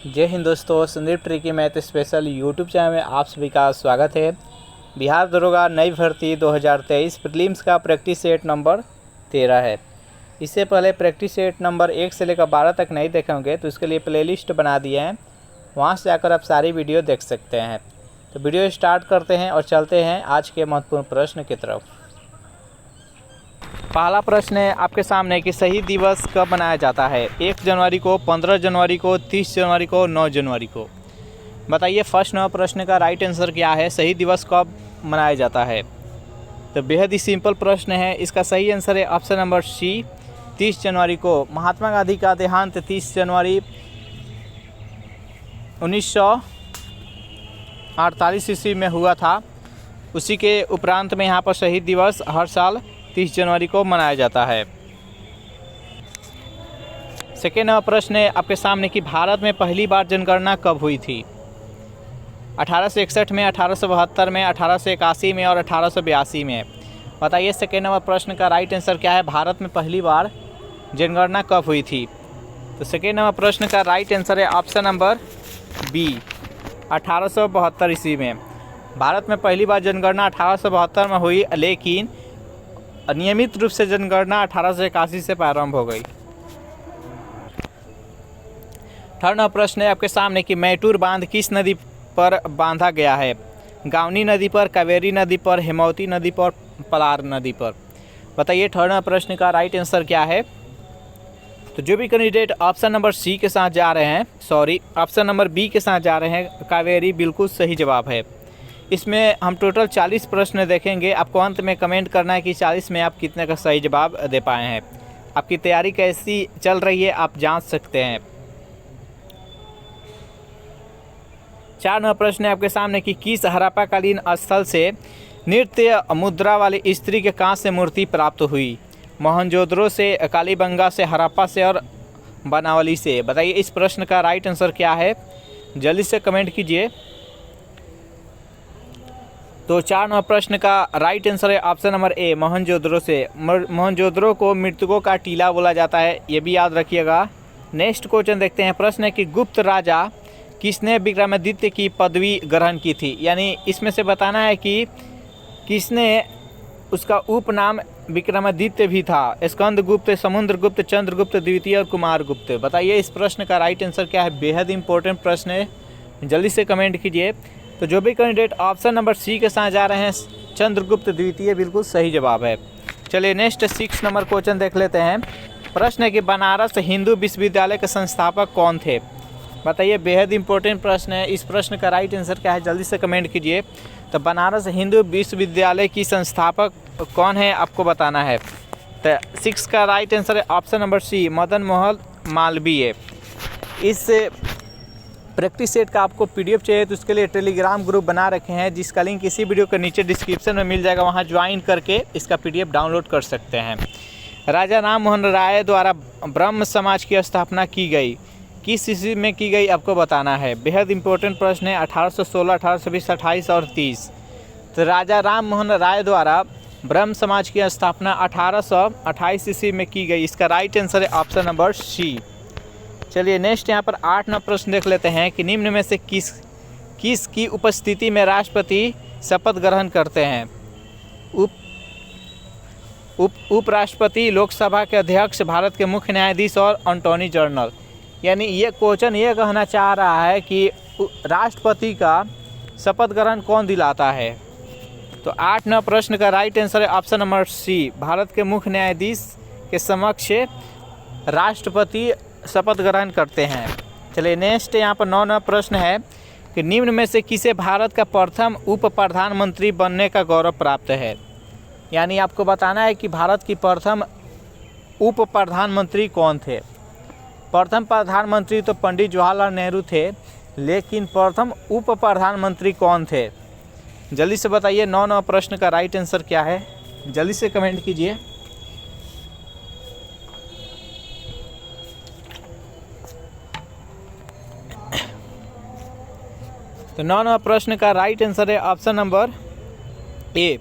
जय हिंद दोस्तों, Sandeep tricky math special YouTube channel में आप सभी का स्वागत है। बिहार दरोगा नई भर्ती 2023 प्रीलिम्स का प्रैक्टिस सेट नंबर 13 है। इससे पहले प्रैक्टिस सेट नंबर 1 से लेकर 12 तक नहीं देखे होंगे तो इसके लिए प्लेलिस्ट बना दिए हैं, वहां से जाकर आप सारी वीडियो देख सकते हैं। तो वीडियो स्टार्ट करते हैं और चलते हैं आज के महत्वपूर्ण प्रश्न की तरफ। पहला प्रश्न है आपके सामने कि शहीद दिवस कब मनाया जाता है? 1 जनवरी को, 15 जनवरी को, 30 जनवरी को, 9 जनवरी को। बताइए फर्स्ट नंबर प्रश्न का राइट आंसर क्या है? शहीद दिवस कब मनाया जाता है? तो बेहद ही सिंपल प्रश्न है। इसका सही आंसर है ऑप्शन नंबर सी, 30 जनवरी को। महात्मा गांधी का देहांत 30 जनवरी 1948 ईस्वी में हुआ था। उसी के उपरांत में यहाँ पर शहीद दिवस हर साल 30 जनवरी को मनाया जाता है। सेकेंड प्रश्न है आपके सामने कि भारत में पहली बार जनगणना कब हुई थी? 1861 में, 1872 में, 1881 में और 1882 में। बताइए सेकेंड नंबर प्रश्न का राइट आंसर क्या है? भारत में पहली बार जनगणना कब हुई थी? तो सेकेंड नंबर प्रश्न का राइट आंसर है ऑप्शन नंबर बी, 1872 ईस्वी में। भारत में पहली बार जनगणना 1872 में हुई, लेकिन नियमित रूप से जनगणना 1881 से प्रारंभ हो गई। थर्ड प्रश्न है आपके सामने कि मैटूर बांध किस नदी पर बांधा गया है? गावनी नदी पर, कावेरी नदी पर, हेमवती नदी पर, पलार नदी पर। बताइए थर्ड प्रश्न का राइट आंसर क्या है? तो जो भी कैंडिडेट ऑप्शन नंबर सी के साथ जा रहे हैं, ऑप्शन नंबर बी के साथ जा रहे हैं, कावेरी, बिल्कुल सही जवाब है। इसमें हम टोटल 40 प्रश्न देखेंगे। आपको अंत में कमेंट करना है कि 40 में आप कितने का सही जवाब दे पाए हैं। आपकी तैयारी कैसी चल रही है आप जांच सकते हैं। 4 नंबर प्रश्न है आपके सामने कि किस हड़प्पाकालीन स्थल से नृत्य मुद्रा वाली स्त्री के कांस्य मूर्ति प्राप्त हुई? मोहनजोदड़ो से, कालीबंगा से, हड़प्पा से और बनावली से। बताइए इस प्रश्न का राइट आंसर क्या है? जल्दी से कमेंट कीजिए। तो 4 नंबर प्रश्न का राइट आंसर है ऑप्शन नंबर ए, मोहनजोदड़ो से। मोहनजोदड़ो को मृतकों का टीला बोला जाता है, ये भी याद रखिएगा। नेक्स्ट क्वेश्चन देखते हैं। प्रश्न है कि गुप्त राजा किसने विक्रमादित्य की पदवी ग्रहण की थी? यानी इसमें से बताना है कि किसने, उसका उपनाम विक्रमादित्य भी था। स्कंदगुप्त, समुद्रगुप्त, चंद्रगुप्त द्वितीय और कुमारगुप्त। बताइए इस प्रश्न का राइट आंसर क्या है? बेहद इंपॉर्टेंट प्रश्न है, जल्दी से कमेंट कीजिए। तो जो भी कैंडिडेट ऑप्शन नंबर सी के साथ जा रहे हैं, चंद्रगुप्त द्वितीय, बिल्कुल सही जवाब है। चलिए नेक्स्ट 6 नंबर क्वेश्चन देख लेते हैं। प्रश्न है कि बनारस हिंदू विश्वविद्यालय के संस्थापक कौन थे? बताइए बेहद इंपॉर्टेंट प्रश्न है। इस प्रश्न का राइट आंसर क्या है? जल्दी से कमेंट कीजिए। तो बनारस हिंदू विश्वविद्यालय की संस्थापक कौन है आपको बताना है। तो 6 का राइट आंसर है option number C, Madan Mohan Malaviya. इस प्रैक्टिस सेट का आपको पीडीएफ चाहिए तो उसके लिए टेलीग्राम ग्रुप बना रखे हैं, जिसका लिंक इसी वीडियो के नीचे डिस्क्रिप्शन में मिल जाएगा। वहां ज्वाइन करके इसका पीडीएफ डाउनलोड कर सकते हैं। राजा राम मोहन राय द्वारा ब्रह्म समाज की स्थापना की गई, किस ईस्वी में की गई आपको बताना है। बेहद इंपॉर्टेंट प्रश्न है। 1816, 1820, 28 और 30। तो राजा राम मोहन राय द्वारा ब्रह्म समाज की स्थापना 1828 ईस्वी में की गई। इसका राइट आंसर है ऑप्शन नंबर सी। चलिए नेक्स्ट यहाँ पर 8 नंबर प्रश्न देख लेते हैं कि निम्न में से किस की उपस्थिति में राष्ट्रपति शपथ ग्रहण करते हैं? उपराष्ट्रपति, लोकसभा के अध्यक्ष, भारत के मुख्य न्यायाधीश और अटॉर्नी जनरल। यानी ये क्वेश्चन ये कहना चाह रहा है कि राष्ट्रपति का शपथ ग्रहण कौन दिलाता है। तो 8 नंबर प्रश्न का राइट आंसर है ऑप्शन नंबर सी, भारत के मुख्य न्यायाधीश के समक्ष राष्ट्रपति शपथ ग्रहण करते हैं। चलिए नेक्स्ट यहाँ पर 9 नंबर प्रश्न है कि निम्न में से किसे भारत का प्रथम उप प्रधानमंत्री बनने का गौरव प्राप्त है? यानी आपको बताना है कि भारत की प्रथम उप प्रधानमंत्री कौन थे। प्रथम प्रधानमंत्री तो पंडित जवाहरलाल नेहरू थे, लेकिन प्रथम उप प्रधानमंत्री कौन थे? जल्दी से बताइए 9 नंबर प्रश्न का राइट आंसर क्या है? जल्दी से कमेंट कीजिए। तो 9 नंबर प्रश्न का राइट आंसर है ऑप्शन नंबर ए,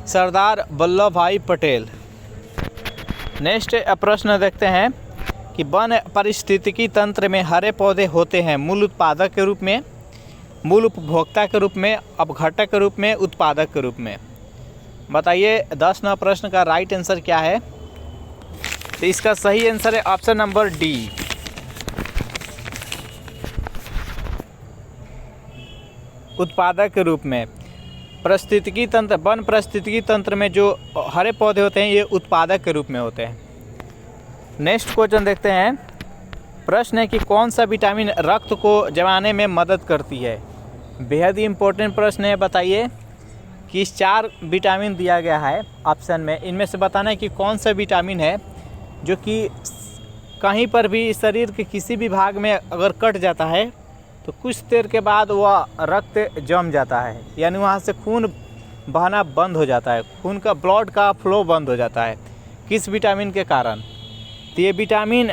सरदार वल्लभ भाई पटेल। नेक्स्ट प्रश्न देखते हैं कि वन पारिस्थितिकी तंत्र में हरे पौधे होते हैं मूल उत्पादक के रूप में, मूल उपभोक्ता के रूप में, अपघटक के रूप में, उत्पादक के रूप में। बताइए 10 नंबर प्रश्न का राइट आंसर क्या है? तो इसका सही आंसर है ऑप्शन नंबर डी। उत्पादक के रूप में। पारिस्थितिकी तंत्र, वन पारिस्थितिकी तंत्र में जो हरे पौधे होते हैं ये उत्पादक के रूप में होते हैं। नेक्स्ट क्वेश्चन देखते हैं। प्रश्न है कि कौन सा विटामिन रक्त को जमाने में मदद करती है? बेहद ही इम्पोर्टेंट प्रश्न है। बताइए कि इस 4 विटामिन दिया गया है ऑप्शन में, इनमें से बताना है कि कौन सा विटामिन है जो कि कहीं पर भी शरीर के किसी भी भाग में अगर कट जाता है तो कुछ देर के बाद वह रक्त जम जाता है, यानी वहाँ से खून बहना बंद हो जाता है, खून का ब्लड का फ्लो बंद हो जाता है। किस विटामिन के कारण? तो ये विटामिन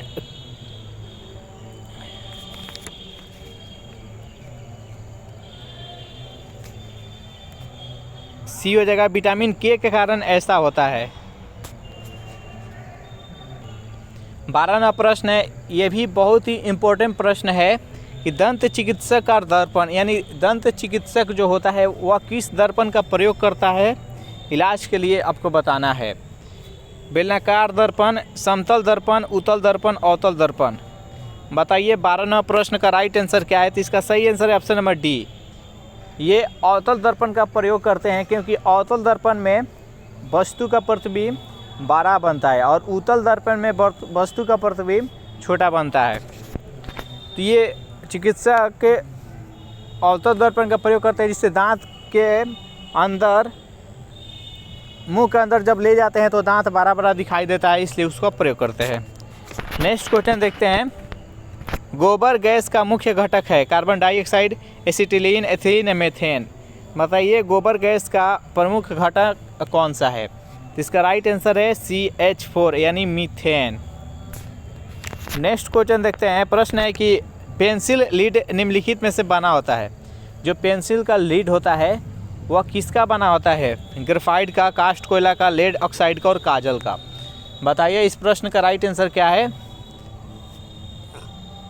सी हो जाएगा। विटामिन के कारण ऐसा होता है। 12वां प्रश्न है, ये भी बहुत ही इम्पोर्टेंट प्रश्न है कि दंत चिकित्सक का दर्पण, यानी दंत चिकित्सक जो होता है वह किस दर्पण का प्रयोग करता है इलाज के लिए, आपको बताना है। बेलनाकार दर्पण, समतल दर्पण, उत्तल दर्पण, अवतल दर्पण। बताइए 12वां प्रश्न का राइट आंसर क्या है? तो इसका सही आंसर है ऑप्शन नंबर डी। ये अवतल दर्पण का प्रयोग करते हैं क्योंकि अवतल दर्पण में वस्तु का प्रतिबिंब बड़ा बनता है और उत्तल दर्पण में वस्तु का प्रतिबिंब छोटा बनता है। तो ये चिकित्सा के अवतल दर्पण का प्रयोग करते हैं जिससे दांत के अंदर, मुंह के अंदर जब ले जाते हैं तो दांत बड़ा बड़ा दिखाई देता है, इसलिए उसका प्रयोग करते हैं। नेक्स्ट क्वेश्चन देखते हैं। गोबर गैस का मुख्य घटक है carbon dioxide, acetylene, ethylene, methane. बताइए गोबर गैस का प्रमुख घटक कौन सा है? तो इसका राइट आंसर है CH4 यानी मीथेन। नेक्स्ट क्वेश्चन देखते हैं। प्रश्न है कि पेंसिल लीड निम्नलिखित में से बना होता है। जो पेंसिल का लीड होता है वह किसका बना होता है? ग्रेफाइट का, कास्ट कोयला का, लेड ऑक्साइड का और काजल का। बताइए इस प्रश्न का राइट आंसर क्या है?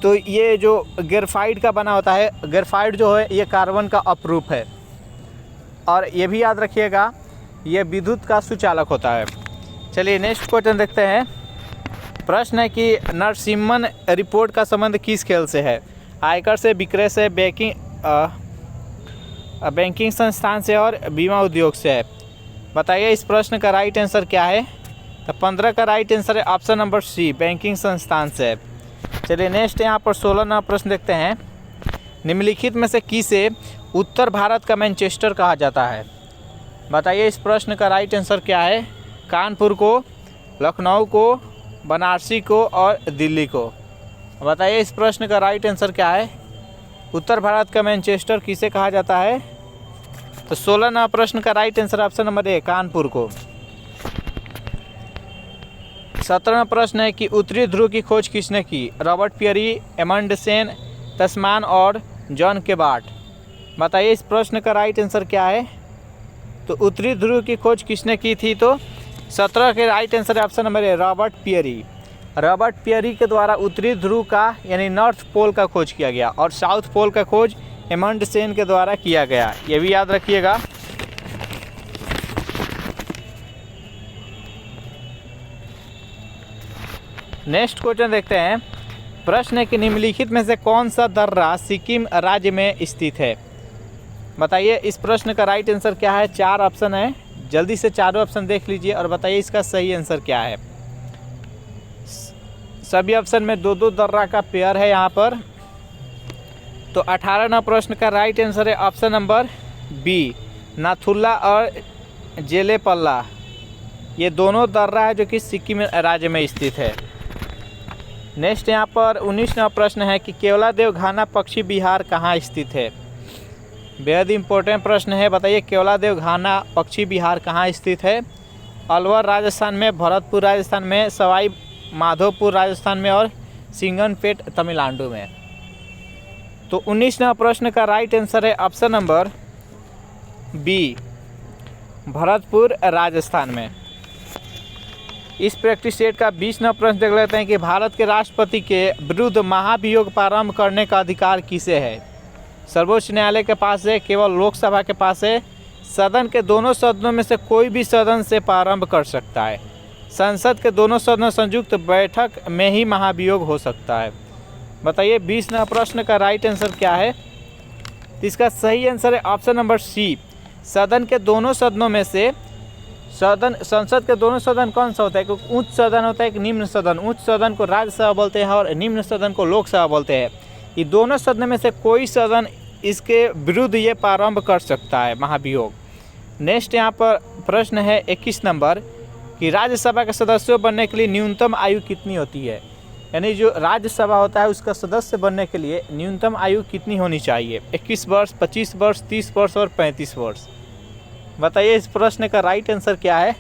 तो ये जो ग्रेफाइट का बना होता है, ग्रेफाइट जो है ये कार्बन का अपरूप है और ये भी याद रखिएगा ये विद्युत का सुचालक होता है। चलिए नेक्स्ट क्वेश्चन देखते हैं। प्रश्न है कि नरसिम्हन रिपोर्ट का संबंध किस खेल से है? आयकर से, विक्रय से, बैंकिंग संस्थान से और बीमा उद्योग से है। बताइए इस प्रश्न का राइट आंसर क्या है? तो 15 का राइट आंसर है ऑप्शन नंबर सी, बैंकिंग संस्थान से है। चलिए नेक्स्ट यहाँ पर 16वां प्रश्न देखते हैं। निम्नलिखित में से किसे उत्तर भारत का मैनचेस्टर कहा जाता है? बताइए इस प्रश्न का राइट आंसर क्या है? कानपुर को, लखनऊ को, बनारसी को और दिल्ली को। बताइए इस प्रश्न का राइट आंसर क्या है? उत्तर भारत का मैनचेस्टर किसे कहा जाता है? तो 16वां प्रश्न का राइट आंसर ऑप्शन नंबर ए, कानपुर को। 17वां प्रश्न है कि उत्तरी ध्रुव की खोज किसने की? रॉबर्ट पियरी, एमंडसेन, तस्मान और जॉन केबार्ट। बताइए इस प्रश्न का राइट आंसर क्या है? तो उत्तरी ध्रुव की खोज किसने की थी? तो 17 के राइट आंसर है option number A, Robert Peary. Robert Peary के द्वारा उत्तरी ध्रुव का यानी नॉर्थ पोल का खोज किया गया और साउथ पोल का खोज एमंडसेन के द्वारा किया गया, ये भी याद रखिएगा। नेक्स्ट क्वेश्चन देखते हैं। प्रश्न है कि निम्नलिखित में से कौन सा दर्रा सिक्किम राज्य में स्थित है? बताइए इस प्रश्न का राइट आंसर क्या है? 4 ऑप्शन है, जल्दी से चारों ऑप्शन देख लीजिए और बताइए इसका सही आंसर क्या है। सभी ऑप्शन में 2-2 दर्रा का पेयर है यहाँ पर। तो 18वां प्रश्न का राइट आंसर है ऑप्शन नंबर बी, नाथुला और जेलेपल्ला। ये दोनों दर्रा है जो कि सिक्किम राज्य में स्थित है। नेक्स्ट यहाँ पर 19वां प्रश्न है कि केवलादेव घाना पक्षी विहार कहाँ स्थित है? बेहद इंपॉर्टेंट प्रश्न है। बताइए केवलादेव घाना पक्षी विहार कहाँ स्थित है? अलवर राजस्थान में, भरतपुर राजस्थान में, सवाई माधोपुर राजस्थान में और सिंगनपेट तमिलनाडु में। तो 19वां प्रश्न का राइट आंसर है option number B, Bharatpur Rajasthan में। इस प्रैक्टिस सेट का 20 नंबर प्रश्न देख लेते हैं कि भारत के राष्ट्रपति के विरुद्ध महाभियोग प्रारंभ करने का अधिकार किसे है? सर्वोच्च न्यायालय के पास है, केवल लोकसभा के पास है, सदन के दोनों सदनों में से कोई भी सदन से प्रारंभ कर सकता है, संसद के दोनों सदनों संयुक्त बैठक में ही महाभियोग हो सकता है। बताइए 20 नंबर प्रश्न का राइट आंसर क्या है? इसका सही आंसर है ऑप्शन नंबर सी, सदन के दोनों सदनों में से संसद के दोनों सदन कौन सा होता है? एक उच्च सदन होता है, एक निम्न सदन। उच्च सदन को राज्यसभा बोलते हैं और निम्न सदन को लोकसभा बोलते हैं। ये दोनों सदन में से कोई सदन इसके विरुद्ध ये प्रारंभ कर सकता है महाभियोग। नेक्स्ट यहाँ पर प्रश्न है 21 नंबर कि राज्यसभा के सदस्यों बनने के लिए न्यूनतम आयु कितनी होती है? यानी जो राज्यसभा होता है उसका सदस्य बनने के लिए न्यूनतम आयु कितनी होनी चाहिए? 21 वर्ष, 25 वर्ष, 30 वर्ष और 35 वर्ष। बताइए इस प्रश्न का राइट आंसर क्या है?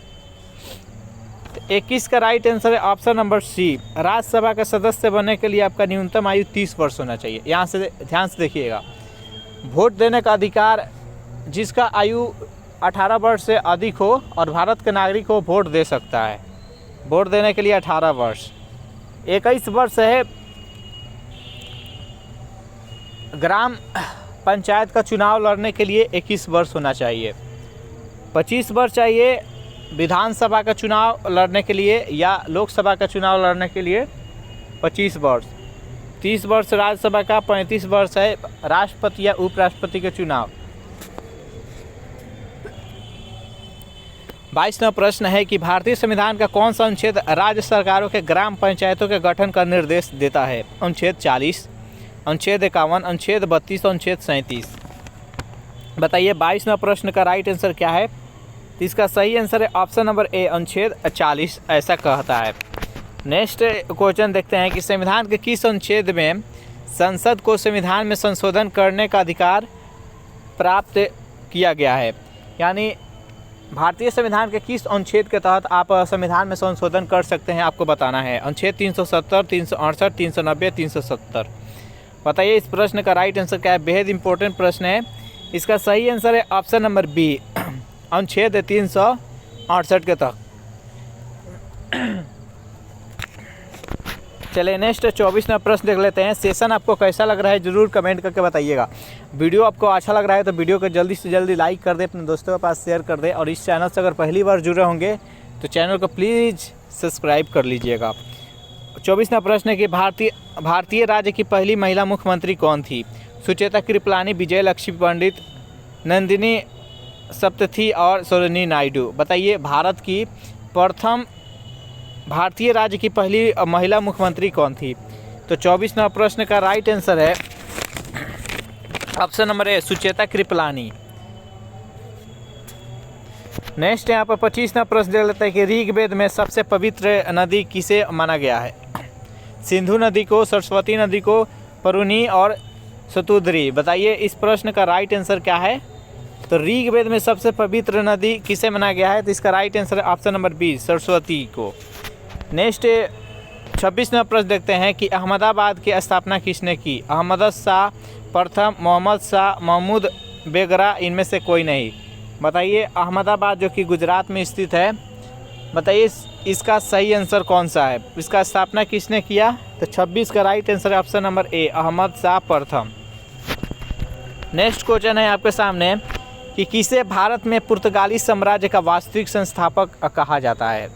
21 का राइट आंसर है ऑप्शन नंबर सी, राज्यसभा का सदस्य बनने के लिए आपका न्यूनतम आयु 30 वर्ष होना चाहिए। यहाँ से ध्यान से देखिएगा, वोट देने का अधिकार जिसका आयु 18 वर्ष से अधिक हो और भारत के नागरिक हो वोट दे सकता है। वोट देने के लिए 18 वर्ष। 21 वर्ष है ग्राम पंचायत का चुनाव लड़ने के लिए 21 वर्ष होना चाहिए। 25 वर्ष चाहिए विधानसभा का चुनाव लड़ने के लिए या लोकसभा का चुनाव लड़ने के लिए 25 वर्ष। 30 वर्ष राज्यसभा का, 35 वर्ष है राष्ट्रपति या उपराष्ट्रपति के चुनाव। 22वां प्रश्न है कि भारतीय संविधान का कौन सा अनुच्छेद राज्य सरकारों के ग्राम पंचायतों के गठन का निर्देश देता है? अनुच्छेद 40, अनुच्छेद 51, अनुच्छेद 32, अनुच्छेद 37। बताइए 22वां प्रश्न का राइट आंसर क्या है? तो इसका सही आंसर है ऑप्शन नंबर ए, अनुच्छेद 40 ऐसा कहता है। नेक्स्ट क्वेश्चन देखते हैं कि संविधान के किस अनुच्छेद में संसद को संविधान में संशोधन करने का अधिकार प्राप्त किया गया है? यानी भारतीय संविधान के किस अनुच्छेद के तहत आप संविधान में संशोधन कर सकते हैं, आपको बताना है। अनुच्छेद 370, 368, 390, 370। बताइए इस प्रश्न का राइट आंसर क्या है? बेहद इंपॉर्टेंट प्रश्न है। इसका सही आंसर है ऑप्शन नंबर बी, अनुच्छेद 368 के तहत। चलिए नेक्स्ट 24वां प्रश्न देख लेते हैं। सेशन आपको कैसा लग रहा है ज़रूर कमेंट करके बताइएगा। वीडियो आपको अच्छा लग रहा है तो वीडियो को जल्दी से जल्दी लाइक कर दे, अपने दोस्तों के पास शेयर कर दे और इस चैनल से अगर पहली बार जुड़े होंगे तो चैनल को प्लीज़ सब्सक्राइब कर लीजिएगा। 24वां प्रश्न है कि भारतीय राज्य की पहली महिला मुख्यमंत्री कौन थी? सुचेता कृपलानी, विजय लक्ष्मी पंडित, नंदिनी सप्तथी और सरोजिनी नायडू। बताइए भारतीय राज्य की पहली महिला मुख्यमंत्री कौन थी? तो 24वां प्रश्न का राइट आंसर है ऑप्शन नंबर ए, सुचेता कृपलानी। नेक्स्ट यहाँ पर 25वां प्रश्न देख लेते हैं कि ऋग्वेद में सबसे पवित्र नदी किसे माना गया है? सिंधु नदी को, सरस्वती नदी को, परुनी और सतुद्री। बताइए इस प्रश्न का राइट आंसर क्या है? तो ऋग्वेद में सबसे पवित्र नदी किसे माना गया है? तो इसका राइट आंसर है ऑप्शन नंबर बी, सरस्वती को। नेक्स्ट 26वां प्रश्न देखते हैं कि अहमदाबाद की स्थापना किसने की? अहमद शाह प्रथम, मोहम्मद शाह, महमूद बेगरा, इनमें से कोई नहीं। बताइए अहमदाबाद जो कि गुजरात में स्थित है, बताइए इसका सही आंसर कौन सा है? इसका स्थापना किसने किया? तो 26 का राइट आंसर है option number A, Ahmad Shah प्रथम। नेक्स्ट क्वेश्चन है आपके सामने कि किसे भारत में पुर्तगाली साम्राज्य का वास्तविक संस्थापक कहा जाता है?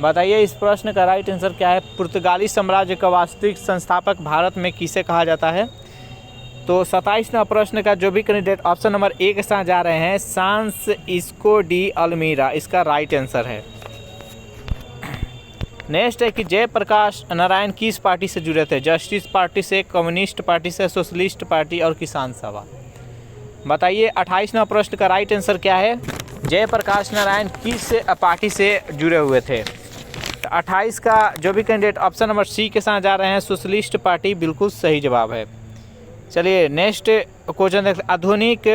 बताइए इस प्रश्न का राइट आंसर क्या है? पुर्तगाली साम्राज्य का वास्तविक संस्थापक भारत में किसे कहा जाता है? तो 27वां प्रश्न का जो भी कैंडिडेट ऑप्शन नंबर ए के साथ जा रहे हैं, फ्रांसिस्को डी अल्मीरा इसका राइट आंसर है। नेक्स्ट है कि जयप्रकाश नारायण किस पार्टी से जुड़े थे? जस्टिस पार्टी से, कम्युनिस्ट पार्टी से, सोशलिस्ट पार्टी और किसान सभा। बताइए 28वां प्रश्न का राइट आंसर क्या है? जयप्रकाश नारायण किस पार्टी से जुड़े हुए थे? तो 28 का जो भी कैंडिडेट ऑप्शन नंबर सी के साथ जा रहे हैं, सोशलिस्ट पार्टी बिल्कुल सही जवाब है। चलिए नेक्स्ट क्वेश्चन देखते हैं। आधुनिक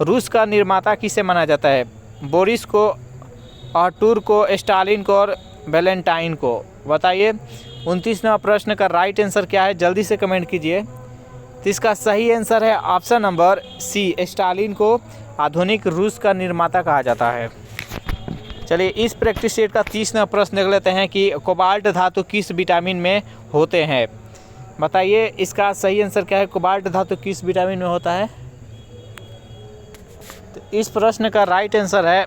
रूस का निर्माता किसे माना जाता है? बोरिस को, आर्टूर को, स्टालिन को और वैलेंटाइन को। बताइए 29वां प्रश्न का राइट आंसर क्या है? जल्दी से कमेंट कीजिए। तो इसका सही आंसर है ऑप्शन नंबर सी, स्टालिन को आधुनिक रूस का निर्माता कहा जाता है। चलिए इस प्रैक्टिस सेट का 30वां प्रश्न देख लेते हैं कि कोबाल्ट धातु किस विटामिन में होते हैं। बताइए इसका सही आंसर क्या है, कोबाल्ट धातु किस विटामिन में होता है। तो इस प्रश्न का राइट आंसर है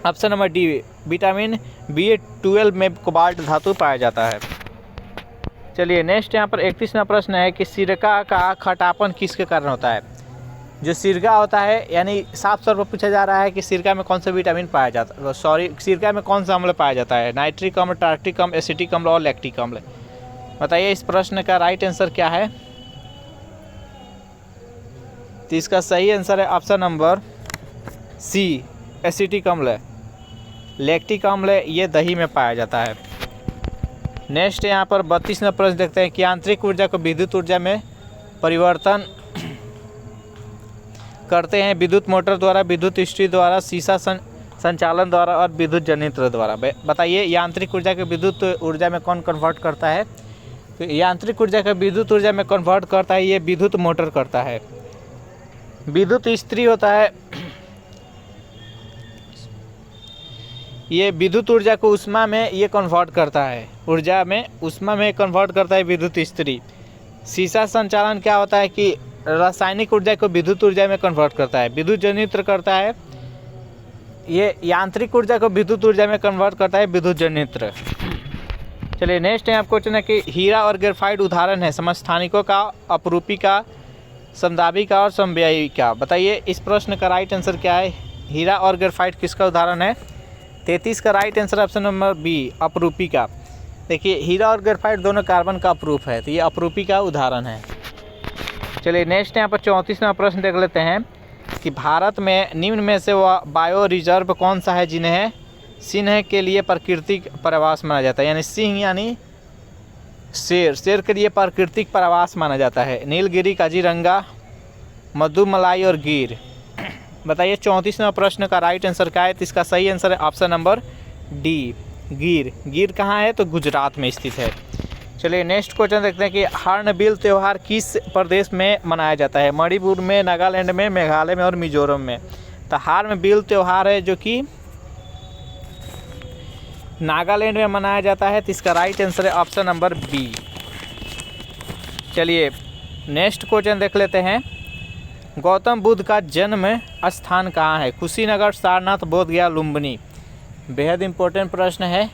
option number D, vitamin B12 में कोबाल्ट धातु पाया जाता है। चलिए नेक्स्ट यहाँ पर 31वां प्रश्न है कि सिरका का खटापन किसके कारण होता है। जो सिरका होता है यानी साफ तौर पर पूछा जा रहा है कि सिरका में कौन सा विटामिन पाया जाता है, सिरका में कौन सा अम्ल पाया जाता है, नाइट्रिक अम्ल, टार्टिक अम्ल, एसिटिक अम्ल और लैक्टिक अम्ल। बताइए इस प्रश्न का राइट आंसर क्या है। तो इसका सही आंसर है ऑप्शन नंबर सी, एसिटिक अम्ल। लैक्टिक अम्ल ये दही में पाया जाता है। नेक्स्ट यहाँ पर 32वां प्रश्न देखते हैं कि आंतरिक ऊर्जा को विद्युत ऊर्जा में परिवर्तन करते हैं विद्युत मोटर द्वारा, विद्युत स्त्री द्वारा, शीशा संचालन द्वारा और विद्युत जनरेटर द्वारा। बताइए यांत्रिक ऊर्जा को विद्युत ऊर्जा में कौन कन्वर्ट करता है। तो यांत्रिक ऊर्जा को विद्युत ऊर्जा में कन्वर्ट करता है ये विद्युत मोटर करता है। विद्युत स्त्री होता है ये विद्युत ऊर्जा को उष्मा में ये कन्वर्ट करता है, ऊर्जा में उष्मा में कन्वर्ट करता है विद्युत स्त्री। शीशा संचालन क्या होता है कि रासायनिक ऊर्जा को विद्युत ऊर्जा में कन्वर्ट करता है। विद्युत जनरेटर करता है ये यांत्रिक ऊर्जा को विद्युत ऊर्जा में कन्वर्ट करता है विद्युत जनरेटर। चलिए नेक्स्ट है आपको क्वेश्चन है कि हीरा और ग्रेफाइट उदाहरण है समस्थानिकों का, अपरूपी का, समदाबी का और समव्ययी का। बताइए इस प्रश्न का राइट आंसर क्या है। हीरा और ग्रेफाइट किसका उदाहरण है। 33 का right answer option number B, अपरूपी का। देखिए हीरा और ग्रेफाइट दोनों कार्बन का अपरूप है, तो ये अपरूपी का उदाहरण है। चलिए नेक्स्ट यहाँ पर 34वां प्रश्न देख लेते हैं कि भारत में निम्न में से वह बायो रिजर्व कौन सा है जिन्हें सिंह के लिए प्राकृतिक प्रवास माना जाता है। यानी सिंह यानी शेर के लिए प्राकृतिक प्रवास माना जाता है। नीलगिरी, काजीरंगा, मधुमलाई और गिर। बताइए 34वां प्रश्न का राइट आंसर क्या है। तो इसका सही आंसर है ऑप्शन नंबर डी, गिर। गिर कहाँ है तो गुजरात में स्थित है। चलिए नेक्स्ट क्वेश्चन देखते हैं कि हॉर्नबिल त्यौहार किस प्रदेश में मनाया जाता है। मणिपुर में, नागालैंड में, मेघालय में और मिजोरम में। तो हॉर्नबिल त्यौहार है जो कि नागालैंड में मनाया जाता है। तो इसका राइट आंसर है ऑप्शन नंबर बी। चलिए नेक्स्ट क्वेश्चन देख लेते हैं। गौतम बुद्ध का जन्म स्थान कहाँ है। कुशीनगर, सारनाथ, बोधगया, लुम्बिनी। बेहद इम्पोर्टेंट प्रश्न है।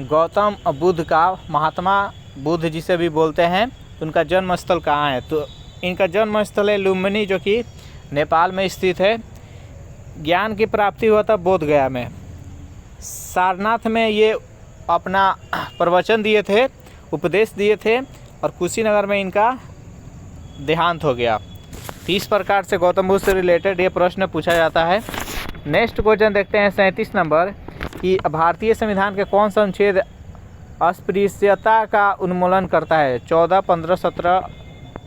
गौतम बुद्ध का, महात्मा बुद्ध जिसे भी बोलते हैं, उनका जन्म स्थल कहाँ है। तो इनका जन्म स्थल है लुम्बिनी जो कि नेपाल में स्थित है। ज्ञान की प्राप्ति हुआ था बोधगया में। सारनाथ में ये अपना प्रवचन दिए थे, उपदेश दिए थे और कुशीनगर में इनका देहांत हो गया। तो इस प्रकार से गौतम बुद्ध से रिलेटेड ये प्रश्न पूछा जाता है। नेक्स्ट क्वेश्चन देखते हैं 37 नंबर कि भारतीय संविधान के कौन सा अनुच्छेद अस्पृश्यता का उन्मूलन करता है। 14, 15, 17,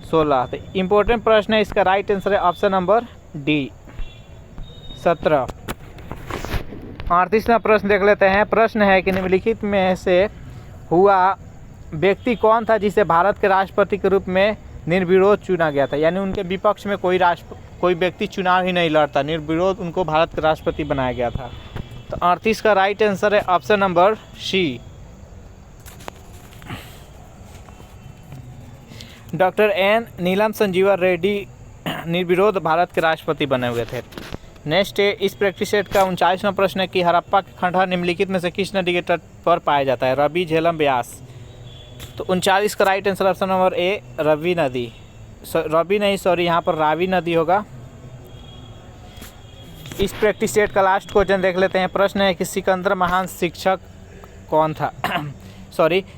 16। तो इम्पोर्टेंट प्रश्न है। इसका राइट आंसर है ऑप्शन नंबर डी, 17। 38वां प्रश्न देख लेते हैं। प्रश्न है कि निम्नलिखित में से हुआ व्यक्ति कौन था जिसे भारत के राष्ट्रपति के रूप में निर्विरोध चुना गया था। यानी उनके विपक्ष में कोई व्यक्ति चुनाव ही नहीं लड़ता, निर्विरोध उनको भारत का राष्ट्रपति बनाया गया था। तो 38 का राइट आंसर है option number C, doctor N Neelam Sanjiva Reddy निर्विरोध भारत के राष्ट्रपति बने हुए थे। नेक्स्ट है इस प्रैक्टिस सेट का 39वां प्रश्न है कि हड़प्पा के खंडहर निम्नलिखित में से किस नदी के तट पर पाया जाता है। रवि, झेलम, ब्यास। तो 39 का right answer option number A, Ravi नदी। यहाँ पर रावी नदी होगा। इस प्रैक्टिस सेट का लास्ट क्वेश्चन देख लेते हैं। प्रश्न है कि सिकंदर महान शिक्षक कौन था।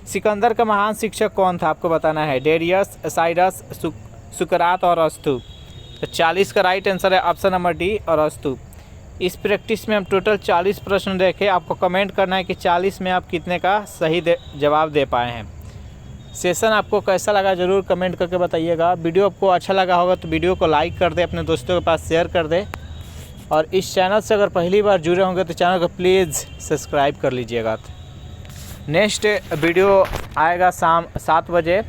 सिकंदर का महान शिक्षक कौन था आपको बताना है। डेरियस, साइरस, सुकरात और अस्तु। तो 40 का राइट आंसर है ऑप्शन नंबर डी, अरस्तु। इस प्रैक्टिस में हम टोटल 40 प्रश्न देखे। आपको कमेंट करना है कि 40 में आप कितने का सही जवाब दे पाए हैं। सेशन आपको कैसा लगा ज़रूर कमेंट करके बताइएगा। वीडियो आपको अच्छा लगा होगा तो वीडियो को लाइक कर दे, अपने दोस्तों के पास शेयर कर दे और इस चैनल से अगर पहली बार जुड़े होंगे तो चैनल को प्लीज़ सब्सक्राइब कर लीजिएगा। नेक्स्ट वीडियो आएगा शाम 7 बजे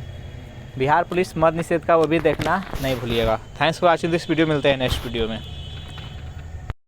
बिहार पुलिस मद्य निषेध का, वो भी देखना नहीं भूलिएगा। Thanks for watching this video. मिलते हैं नेक्स्ट वीडियो में।